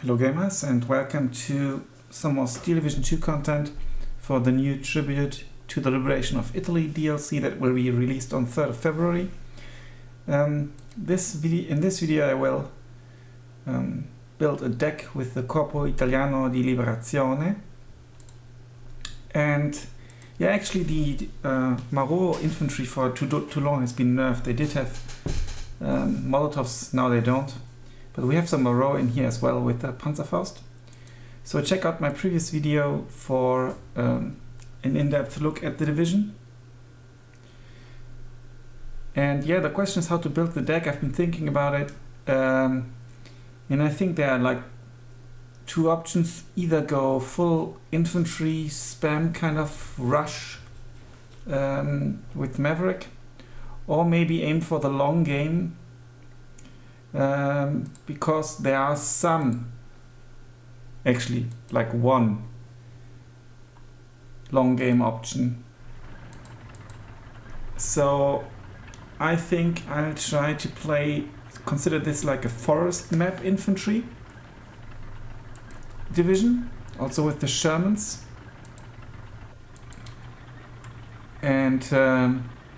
Hello gamers, and welcome to some more Steel Division 2 content for the new Tribute to the Liberation of Italy DLC that will be released on 3rd of February. In this video I will build a deck with the Corpo Italiano di Liberazione, and yeah, actually the Maro infantry for too long has been nerfed. They did have Molotovs, now they don't. But we have some Maro in here as well with the Panzerfaust. So check out my previous video for an in-depth look at the division. And yeah, the question is how to build the deck. I've been thinking about it. And I think there are like two options. Either go full infantry spam kind of rush with Maverick, or maybe aim for the long game. Because there are some, actually like one long game option. So I think I'll try to consider this like a forest map infantry division, also with the Shermans and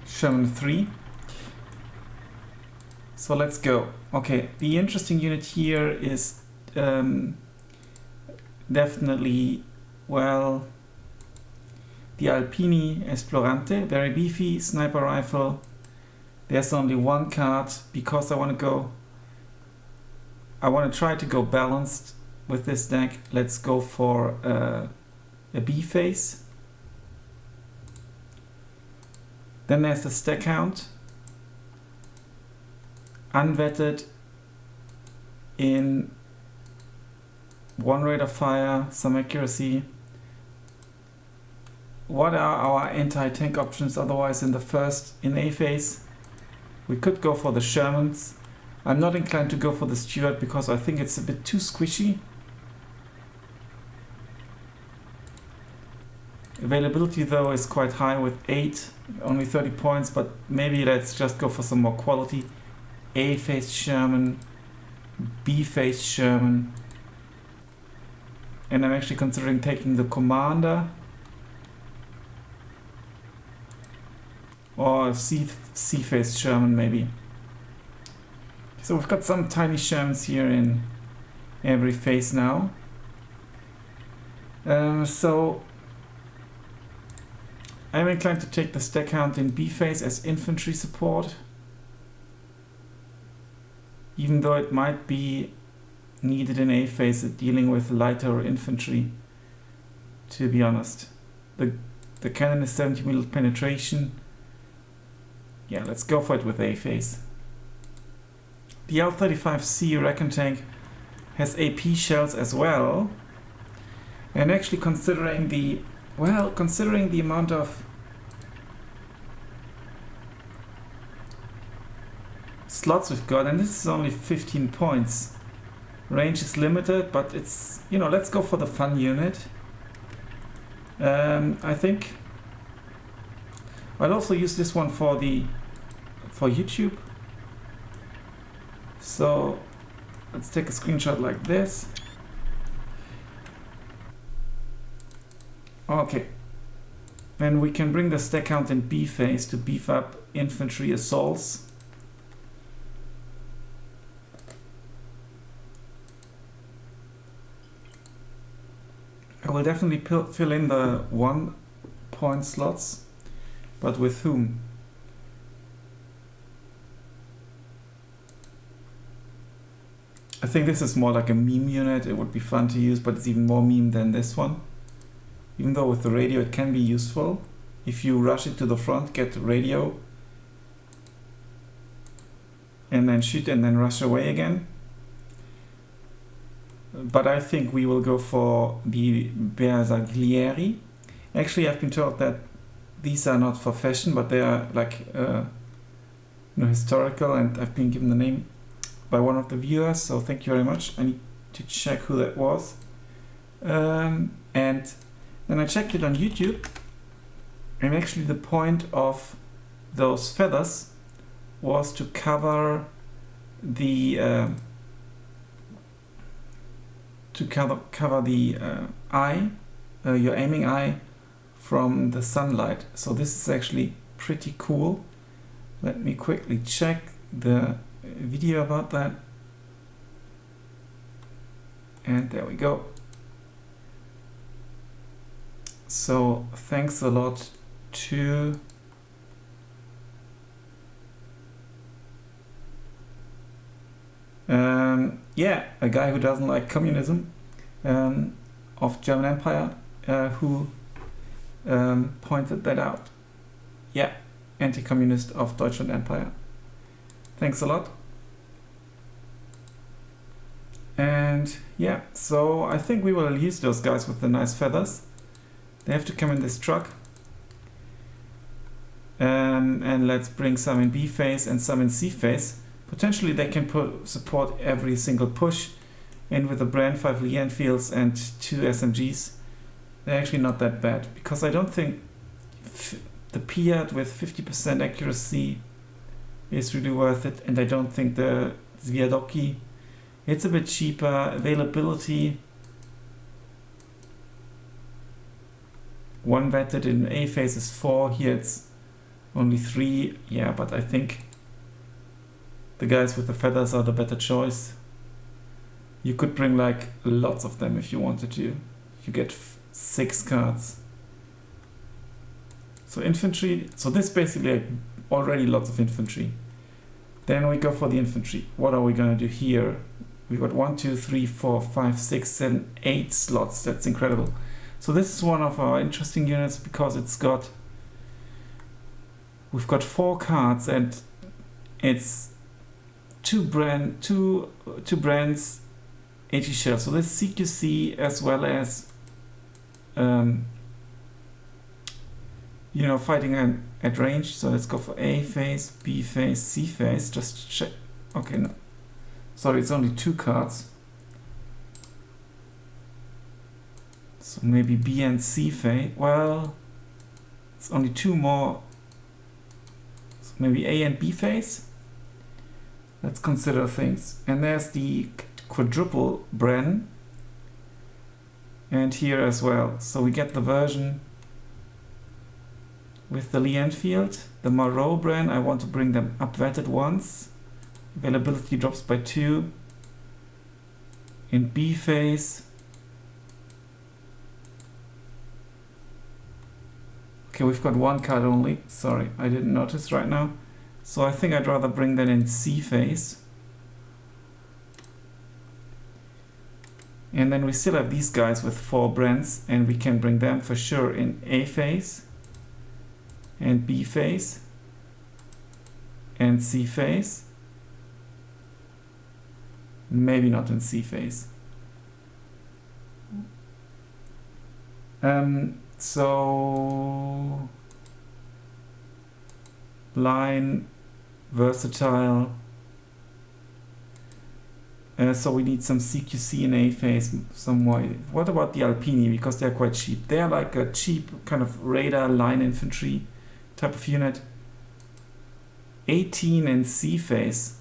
Sherman 3. So let's go. Okay, the interesting unit here is definitely, well, the Alpini Esplorante, very beefy sniper rifle. There's only one card because I want to try to go balanced with this deck. Let's go for a B phase. Then there's the stack count. Unvetted in 1 rate of fire, some accuracy. What are our anti-tank options otherwise in A phase? We could go for the Shermans. I'm not inclined to go for the Stuart because I think it's a bit too squishy. Availability though is quite high with 8, only 30 points, but maybe let's just go for some more quality. A phase Sherman, B phase Sherman, and I'm actually considering taking the commander or C phase Sherman maybe. So we've got some tiny Shermans here in every phase now. So I'm inclined to take the stack count in B phase as infantry support, even though it might be needed in A phase dealing with lighter infantry, to be honest. The cannon is 70mm penetration. Yeah, let's go for it with A phase. The L-35C Recon tank has AP shells as well. And actually considering the amount of slots we've got, and this is only 15 points. Range is limited, but it's, let's go for the fun unit. I think I'll also use this one for YouTube. So let's take a screenshot like this. Okay. Then we can bring the stack count in B phase to beef up infantry assaults. I will definitely fill in the 1 point slots, but with whom? I think this is more like a meme unit. It would be fun to use, but it's even more meme than this one. Even though with the radio it can be useful. If you rush it to the front, get the radio, and then shoot and then rush away again. But I think we will go for the Bersaglieri. Actually, I've been told that these are not for fashion, but they are like historical, and I've been given the name by one of the viewers, so thank you very much. I need to check who that was. And then I checked it on YouTube, and actually the point of those feathers was to cover the to cover the eye, your aiming eye, from the sunlight. So this is actually pretty cool. Let me quickly check the video about that. And there we go. So thanks a lot to yeah, a guy who doesn't like communism of German Empire who pointed that out. Yeah, anti-communist of Deutschland Empire. Thanks a lot. And yeah, so I think we will use those guys with the nice feathers. They have to come in this truck. And let's bring some in B phase and some in C phase. Potentially they can support every single push. And with a brand 5 Lee Enfields and 2 SMGs, they're actually not that bad. Because I don't think the Piat with 50% accuracy is really worth it. And I don't think the Zviadoki, it's a bit cheaper. Availability, one vetted in A phase is 4. Here it's only 3. Yeah, but I think the guys with the feathers are the better choice. You could bring like lots of them if you wanted to. You get 6 cards. So infantry, so this basically like already lots of infantry. Then we go for the infantry. What are we gonna do here? We've got 1, 2, 3, 4, 5, 6, 7, 8 slots. That's incredible. So this is one of our interesting units because we've got 4 cards and it's two brands 80 shells. So this CQC as well as fighting at range. So let's go for A phase, B phase, C phase. Just check. Okay, no. Sorry, it's only 2 cards. So maybe B and C phase. Well, it's only 2 more. So maybe A and B phase. Let's consider things. And there's the quadruple Bren. And here as well. So we get the version with the Lee Enfield. The Moreau Bren, I want to bring them up vetted once. Availability drops by 2. In B phase. Okay, we've got 1 card only. Sorry, I didn't notice right now. So I think I'd rather bring that in C phase. And then we still have these guys with 4 brands, and we can bring them for sure in A phase and B phase and C phase. Maybe not in C phase. So line, versatile. So we need some CQC in A phase, some way. What about the Alpini? Because they're quite cheap. They're like a cheap kind of radar line infantry type of unit. 18 in C phase.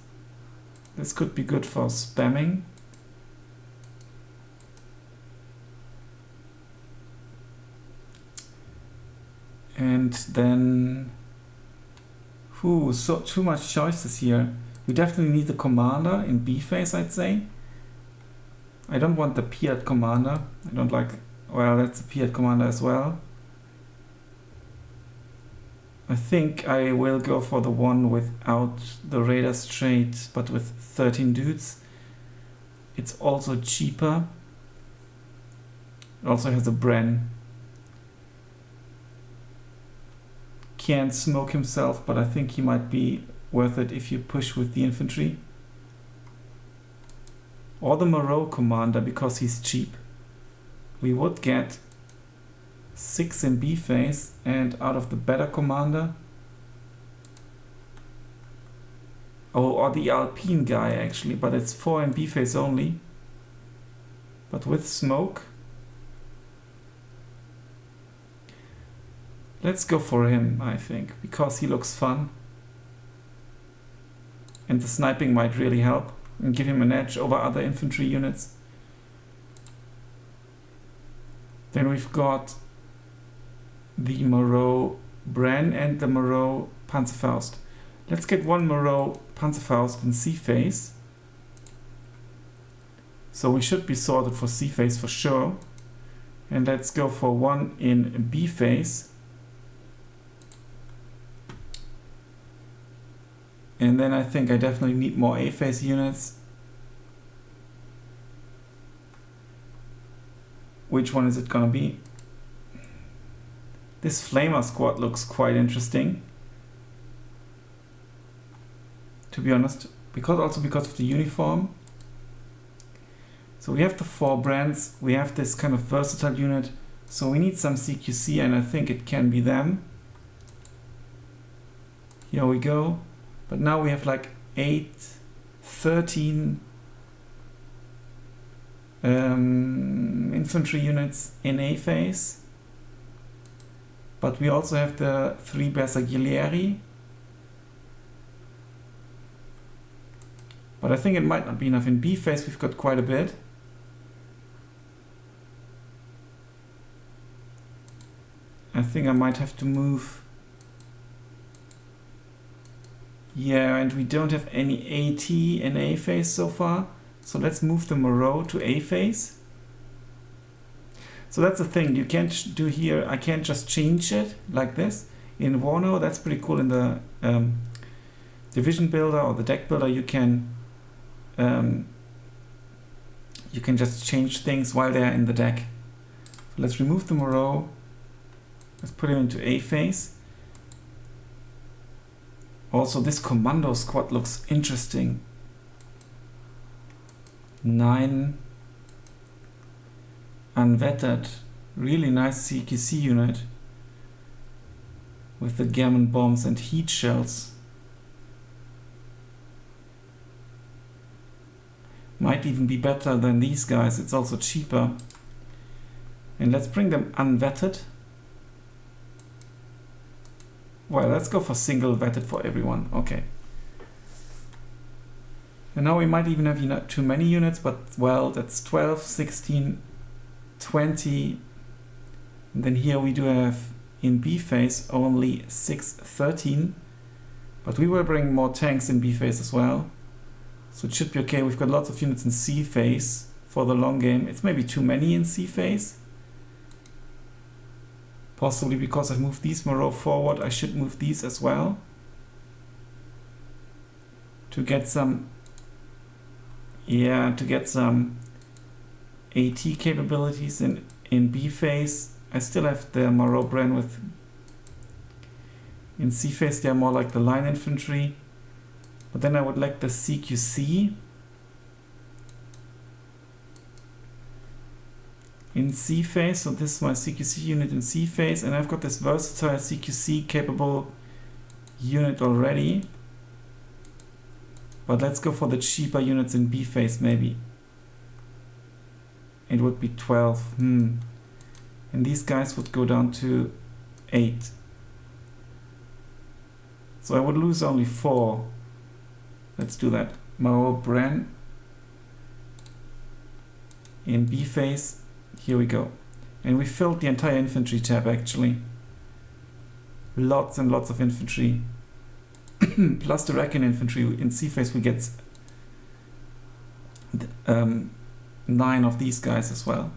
This could be good for spamming. And then, so too much choices here. We definitely need the commander in B phase, I'd say. I don't want the Piat commander. I don't like, well, that's a Piat commander as well. I think I will go for the one without the radar straight, but with 13 dudes. It's also cheaper. It also has a Bren. Can't smoke himself, but I think he might be worth it if you push with the infantry. Or the Moreau commander, because he's cheap. We would get 6 in B phase, and out of the better commander. Oh, or the Alpine guy actually, but it's 4 in B phase only. But with smoke. Let's go for him, I think, because he looks fun. And the sniping might really help and give him an edge over other infantry units. Then we've got the Moreau Bren and the Moreau Panzerfaust. Let's get one Moreau Panzerfaust in C phase. So we should be sorted for C phase for sure. And let's go for one in B phase. And then I think I definitely need more A phase units. Which one is it gonna be? This Flamer squad looks quite interesting, to be honest, because of the uniform. So we have the 4 brands, we have this kind of versatile unit, so we need some CQC, and I think it can be them. Here we go. But now we have like 8, 13 infantry units in A phase. But we also have the 3 Bersaglieri. But I think it might not be enough. In B phase we've got quite a bit. I think I might have to move. Yeah, and we don't have any AT in A phase so far. So let's move the Moreau to A phase. So that's the thing, you can't do here, I can't just change it like this. In Warno, that's pretty cool. In the division builder or the deck builder, you can just change things while they're in the deck. So let's remove the Moreau. Let's put him into A phase. Also, this commando squad looks interesting. 9 unvetted, really nice CQC unit with the gammon bombs and heat shells. Might even be better than these guys, it's also cheaper. And let's bring them unvetted. Well, let's go for single vetted for everyone, okay. And now we might even have too many units, but well, that's 12, 16, 20. And then here we do have in B phase only 6, 13. But we will bring more tanks in B phase as well. So it should be okay. We've got lots of units in C phase for the long game. It's maybe too many in C phase. Possibly because I've moved these Moreau forward, I should move these as well. To get some, yeah, to get some AT capabilities in B phase. I still have the Moreau Bren with, in C phase they're more like the line infantry. But then I would like the CQC in C phase, so this is my CQC unit in C phase, and I've got this versatile CQC capable unit already. But let's go for the cheaper units in B phase maybe. It would be 12. And these guys would go down to 8. So I would lose only 4. Let's do that. Moreau Bren in B phase. Here we go. And we filled the entire infantry tab actually. Lots and lots of infantry. Plus the Rakin infantry. In C phase we get 9 of these guys as well.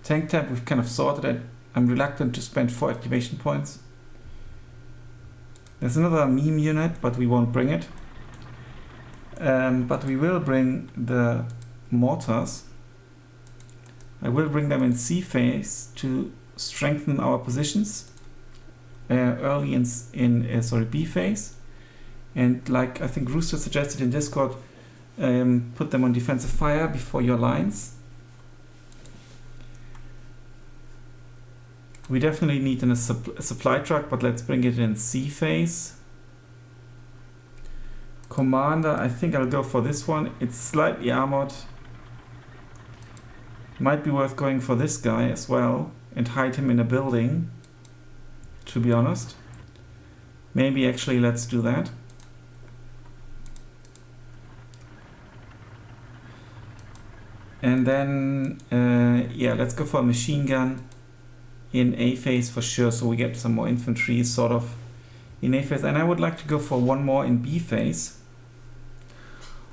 Tank tab we've kind of sorted it. I'm reluctant to spend 4 activation points. There's another meme unit, but we won't bring it. But we will bring the mortars. I will bring them in C phase to strengthen our positions early in B phase. And like I think Rooster suggested in Discord, put them on defensive fire before your lines. We definitely need a supply truck, but let's bring it in C phase. Commander, I think I'll go for this one. It's slightly armored. Might be worth going for this guy as well and hide him in a building, to be honest. Maybe actually let's do that. And then, yeah, let's go for a machine gun. in A phase for sure, so we get some more infantry sort of in A phase. And I would like to go for one more in B phase.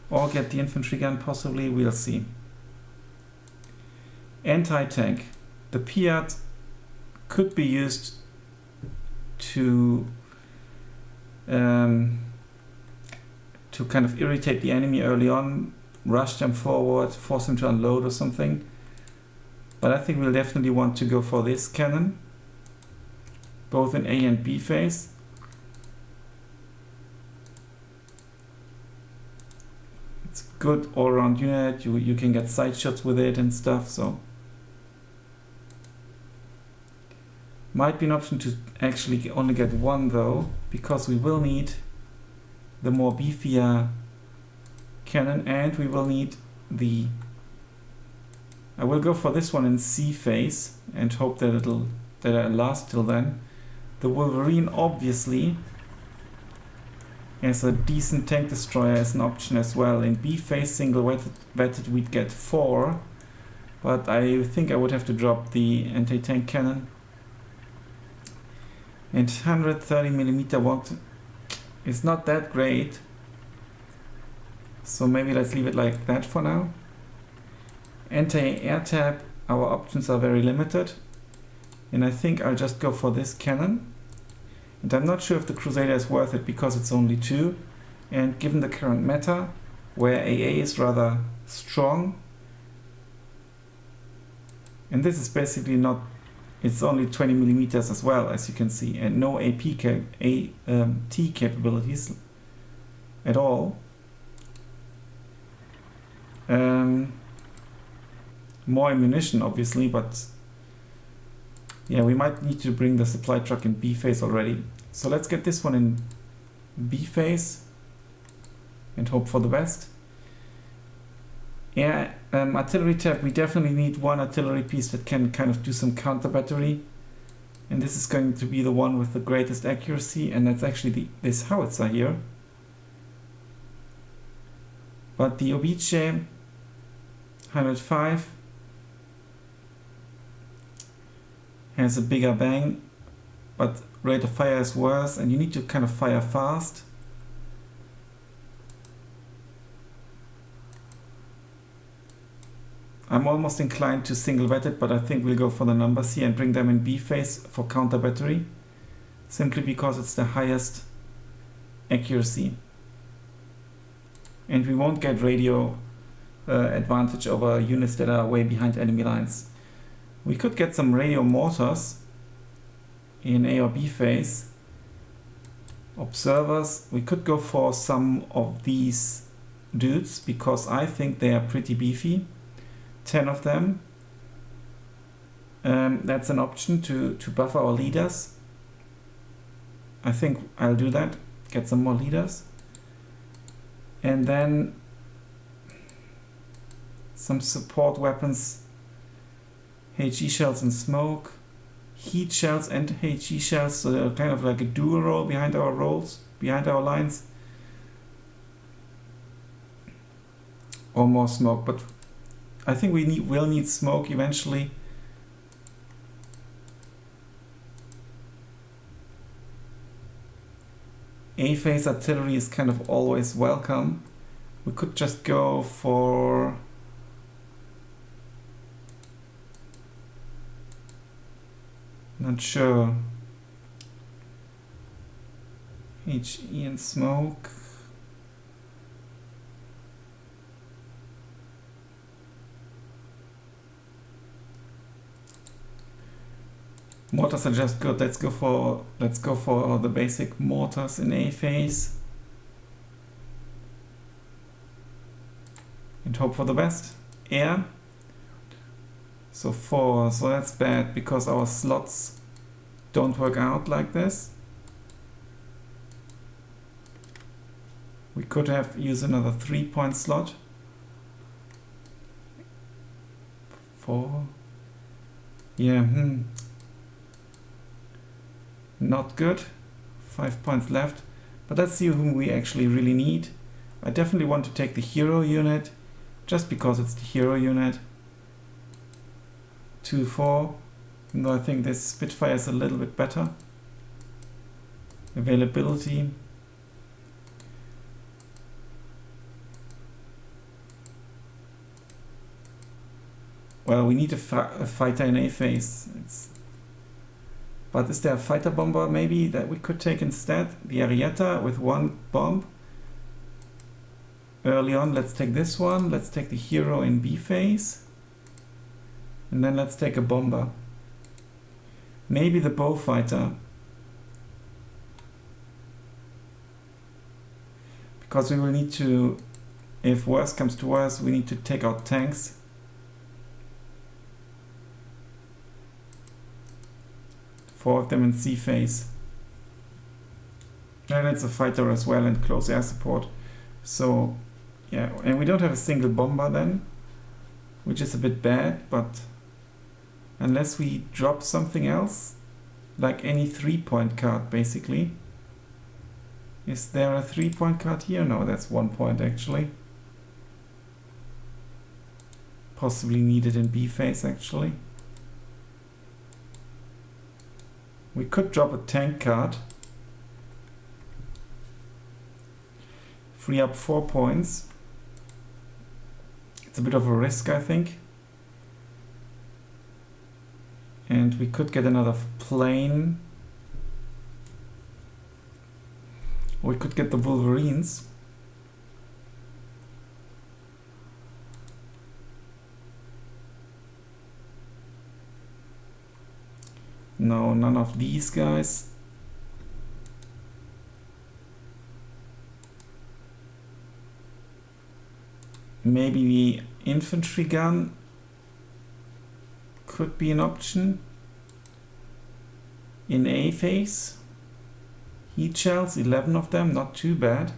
Or get the infantry gun possibly, we'll see. Anti-tank. The Piat could be used to kind of irritate the enemy early on, rush them forward, force them to unload or something. But I think we'll definitely want to go for this cannon, both in A and B phase. It's a good all-around unit, you can get side shots with it and stuff, so might be an option to actually only get one though, because we will need the more beefier cannon, and we will need the... I will go for this one in C phase and hope that it'll last till then. The Wolverine obviously as a decent tank destroyer as an option as well. In B phase single wetted we'd get 4, but I think I would have to drop the anti-tank cannon. And 130mm watt is not that great, so maybe let's leave it like that for now. Anti-air tab, our options are very limited, and I think I'll just go for this cannon. And I'm not sure if the Crusader is worth it because it's only 2, and given the current meta where AA is rather strong, and this is basically not, it's only 20mm as well, as you can see, and no T capabilities at all. More ammunition obviously, but yeah, we might need to bring the supply truck in B phase already. So let's get this one in B phase and hope for the best. Yeah, artillery tab, we definitely need one artillery piece that can kind of do some counter battery, and this is going to be the one with the greatest accuracy, and that's actually this howitzer here. But the Obice 105 has a bigger bang, but rate of fire is worse, and you need to kind of fire fast. I'm almost inclined to single wetted, but I think we'll go for the numbers here and bring them in B phase for counter battery, simply because it's the highest accuracy. And we won't get radio advantage over units that are way behind enemy lines. We could get some radio mortars in A or B phase. Observers, we could go for some of these dudes because I think they are pretty beefy. 10 of them. That's an option to buff our leaders. I think I'll do that. Get some more leaders. And then some support weapons. HE shells and smoke. Heat shells and HE shells, so they're kind of like a dual roll behind our rolls, behind our lines. Or more smoke, but I think we will need smoke eventually. A phase artillery is kind of always welcome. We could just go for not sure. HE and smoke. Mortars are just good. Let's go for the basic mortars in A phase. And hope for the best. Air. So 4, so that's bad because our slots don't work out like this. We could have used another 3-point slot. 4. Yeah, not good. 5 points left. But let's see whom we actually really need. I definitely want to take the hero unit, just because it's the hero unit. 2, 4. No, I think this Spitfire is a little bit better. Availability. Well, we need a fighter in A phase. But is there a fighter bomber maybe that we could take instead? The Arietta with 1 bomb. Early on, let's take this one. Let's take the hero in B phase. And then let's take a bomber. Maybe the bow fighter. Because we will need to, if worse comes to worse, we need to take out tanks. Four of them in C phase. And it's a fighter as well and close air support. So, yeah, and we don't have a single bomber then, which is a bit bad, but unless we drop something else, like any 3-point card basically. Is there a 3-point card here? No, that's 1 point actually. Possibly needed in B phase actually. We could drop a tank card. Free up 4 points. It's a bit of a risk, I think. And we could get another plane. We could get the Wolverines. No, none of these guys. Maybe the infantry gun could be an option. In A phase. Heat shells, 11 of them, not too bad.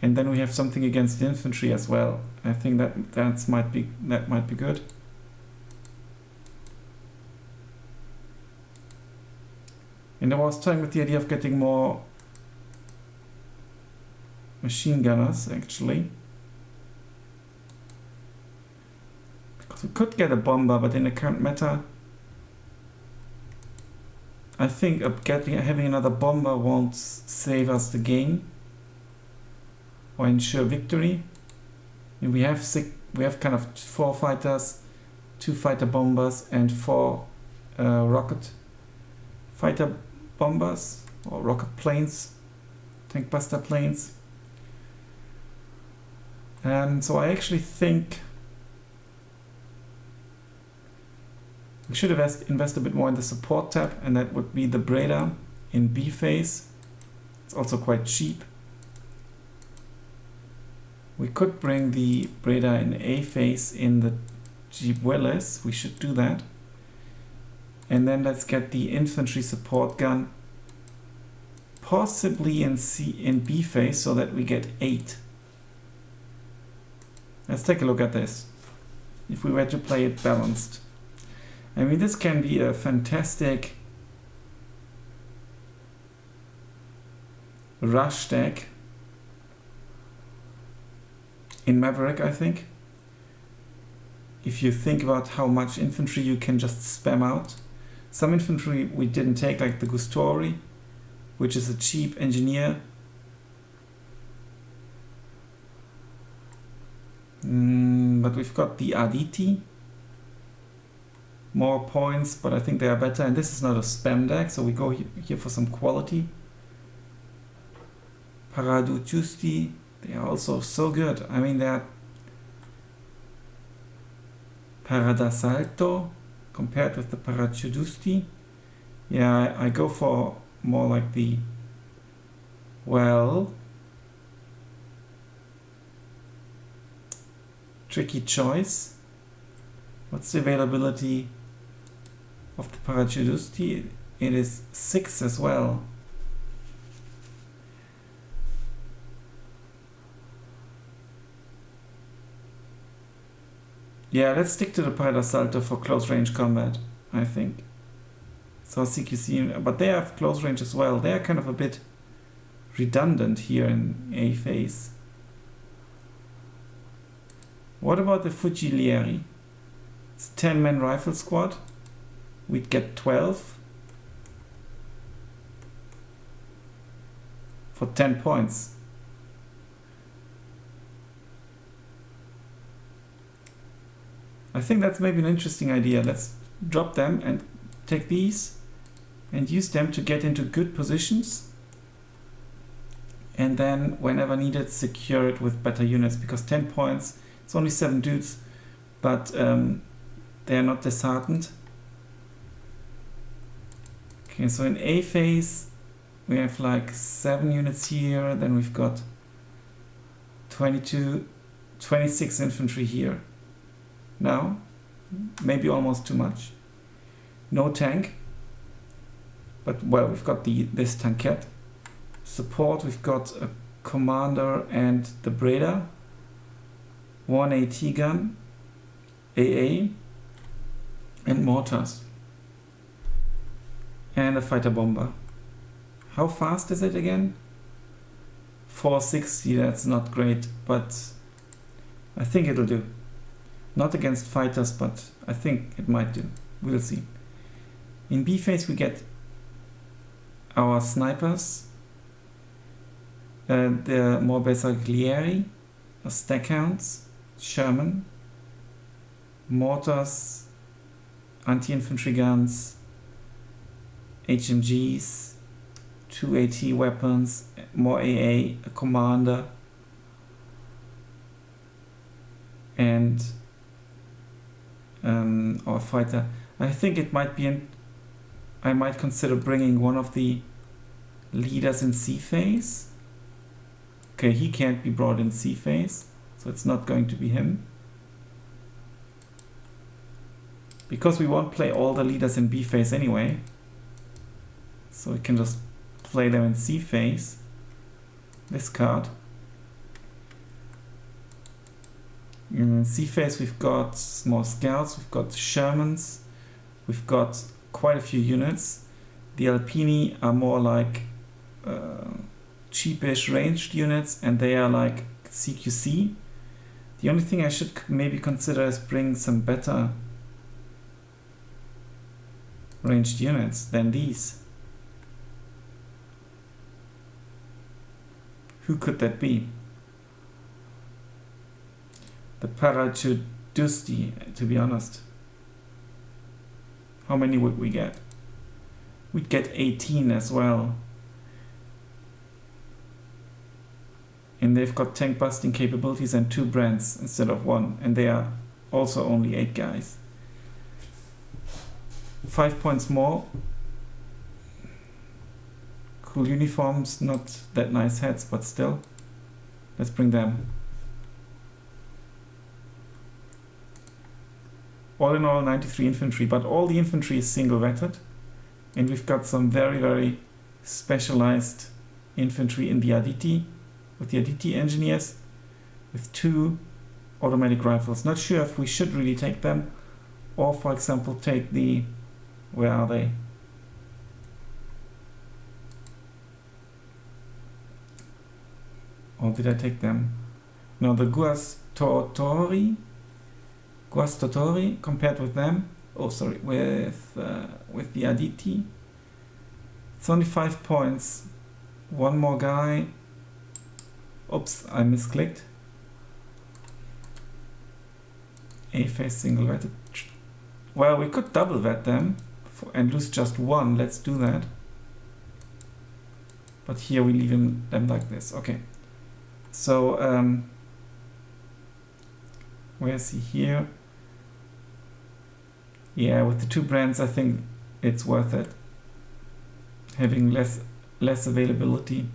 And then we have something against the infantry as well. I think that might be good. And I was toying with the idea of getting more machine gunners, actually. Because we could get a bomber, but in the current meta, I think having another bomber won't save us the game or ensure victory. And we have kind of 4 fighters, 2 fighter bombers, and 4 rocket fighter bombers or rocket planes, tank buster planes. And so I actually think we should have invest a bit more in the support tab, and that would be the Breda in B phase. It's also quite cheap. We could bring the Breda in A phase in the Jeep Willys. We should do that. And then let's get the infantry support gun possibly in B phase so that we get 8. Let's take a look at this. If we were to play it balanced. I mean, this can be a fantastic rush deck in Maverick, I think. If you think about how much infantry you can just spam out. Some infantry we didn't take, like the Gustori, which is a cheap engineer. But we've got the Aditi. More points, but I think they are better. And this is not a spam deck, so we go here for some quality. Paradu Giusti, they are also so good. I mean, they are Paradasalto compared with the Paraciudusti. Yeah, I go for more like the, well, tricky choice. What's the availability of the Paraciudusti? It is 6 as well. Yeah, let's stick to the Paradasalto for close range combat, I think. So CQC, but they have close range as well. They are kind of a bit redundant here in A phase. What about the Fucilieri? It's a 10-man rifle squad. We'd get 12 for 10 points. I think that's maybe an interesting idea. Let's drop them and take these and use them to get into good positions, and then whenever needed secure it with better units, because 10 points, it's only 7 dudes, but they are not disheartened. Okay, so in A phase we have like 7 units here, then we've got 26 infantry here. Now, maybe almost too much. No tank, but well, we've got this tankette. Support, we've got a commander and the Breda, 1 AT gun, AA, and mortars, and a fighter bomber. How fast is it again? 460, that's not great, but I think it'll do. Not against fighters, but I think it might do. We'll see. In B phase we get our snipers, the more bersaglieri, stackhounds, Sherman, mortars, anti-infantry guns, HMGs, 2 AT weapons, more AA, a commander, and our fighter. I think it might be I might consider bringing one of the leaders in C phase. Okay, he can't be brought in C phase, so it's not going to be him. Because we won't play all the leaders in B phase anyway, so we can just play them in C phase. This card. In C phase we've got more scouts, we've got Shermans, we've got quite a few units. The Alpini are more like cheapish ranged units, and they are like CQC. The only thing I should maybe consider is bring some better ranged units than these. Who could that be? The Parachudisti, to be honest. How many would we get? We'd get 18 as well. And they've got tank busting capabilities and 2 brands instead of 1. And they are also only 8 guys. 5 points more. Cool uniforms, not that nice hats, but still. Let's bring them. All in all, 93 infantry, but all the infantry is single-vetted, and we've got some very, very specialized infantry in the Aditi, with the Aditi engineers, with 2 automatic rifles. Not sure if we should really take them, or for example take the, where are they? Or did I take them? No, the Guastotori compared with them. Oh, sorry, with the Aditi. It's only 5 points. One more guy. Oops, I misclicked. A phase single vetted. Well, we could double vet them and lose just 1. Let's do that. But here we leave them like this. Okay. So, where is he here? Yeah, with the 2 brands, I think it's worth it. Having less availability.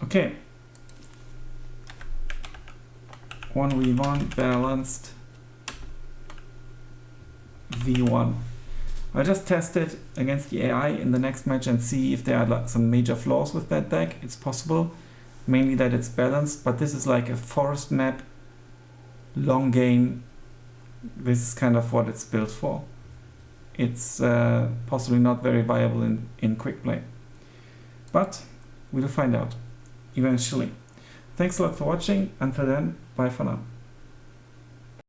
Okay. 1v1 balanced v1. I'll just test it against the AI in the next match and see if there are some major flaws with that deck. It's possible, mainly that it's balanced, but this is like a forest map, long game. This is kind of what it's built for. It's possibly not very viable in quick play, but we'll find out eventually. Thanks a lot for watching. Until then, bye for now.